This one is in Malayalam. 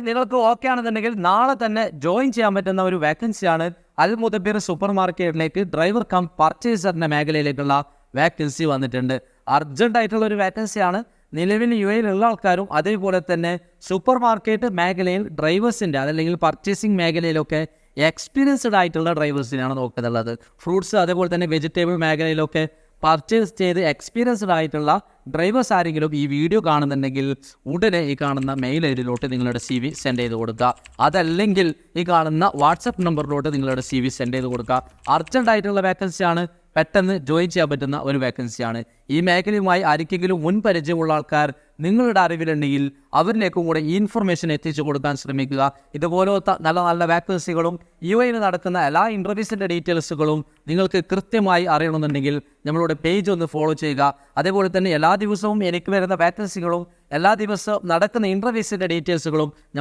നിങ്ങൾക്ക് ഓക്കെ ആണെന്നുണ്ടെങ്കിൽ നാളെ തന്നെ ജോയിൻ ചെയ്യാൻ പറ്റുന്ന ഒരു വേക്കൻസിയാണ് അൽ മുദബ്ബിർ സൂപ്പർ മാർക്കറ്റിലേക്ക് ഡ്രൈവർ കം പർച്ചേസറിന്റെ മേഖലയിലേക്കുള്ള വേക്കൻസി വന്നിട്ടുണ്ട്. അർജന്റ് ആയിട്ടുള്ള ഒരു വേക്കൻസിയാണ്. നിലവിൽ യുഎയിലുള്ള ആൾക്കാരും അതേപോലെ തന്നെ സൂപ്പർ മാർക്കറ്റ് മേഖലയിൽ ഡ്രൈവേഴ്സിൻ്റെ അതല്ലെങ്കിൽ പർച്ചേസിങ് മേഖലയിലൊക്കെ എക്സ്പീരിയൻസ്ഡ് ആയിട്ടുള്ള ഡ്രൈവേഴ്സിനാണ് നോക്കുന്നുള്ളത്. ഫ്രൂട്ട്സ് അതേപോലെ തന്നെ വെജിറ്റബിൾ മേഖലയിലൊക്കെ പർച്ചേസ് ചെയ്ത് എക്സ്പീരിയൻസ്ഡ് ആയിട്ടുള്ള ഡ്രൈവേഴ്സ് ആരെങ്കിലും ഈ വീഡിയോ കാണുന്നുണ്ടെങ്കിൽ ഉടനെ ഈ കാണുന്ന മെയിൽ ഐഡിയിലോട്ട് നിങ്ങളുടെ CV സെൻഡ് ചെയ്ത് കൊടുക്കുക. അതല്ലെങ്കിൽ ഈ കാണുന്ന വാട്സപ്പ് നമ്പറിലോട്ട് നിങ്ങളുടെ CV സെൻഡ് ചെയ്ത് കൊടുക്കുക. അർജന്റ് ആയിട്ടുള്ള വേക്കൻസിയാണ്, പെട്ടെന്ന് ജോയിൻ ചെയ്യാൻ പറ്റുന്ന ഒരു വേക്കൻസിയാണ്. ഈ മേഖലയുമായി ആർക്കെങ്കിലും മുൻ പരിചയമുള്ള ആൾക്കാർ നിങ്ങളുടെ അറിവിലുണ്ടെങ്കിൽ അവരിലേക്കും കൂടെ ഈ ഇൻഫർമേഷൻ എത്തിച്ചു കൊടുക്കാൻ ശ്രമിക്കുക. ഇതുപോലത്തെ നല്ല നല്ല വേക്കൻസികളും UAE നടക്കുന്ന എല്ലാ ഇൻ്റർവ്യൂസിൻ്റെ ഡീറ്റെയിൽസുകളും നിങ്ങൾക്ക് കൃത്യമായി അറിയണമെന്നുണ്ടെങ്കിൽ നമ്മളുടെ പേജ് ഒന്ന് ഫോളോ ചെയ്യുക. അതേപോലെ തന്നെ എല്ലാ ദിവസവും എനിക്ക് വരുന്ന വേക്കൻസികളും എല്ലാ ദിവസവും നടക്കുന്ന ഇൻ്റർവ്യൂസിൻ്റെ ഡീറ്റെയിൽസുകളും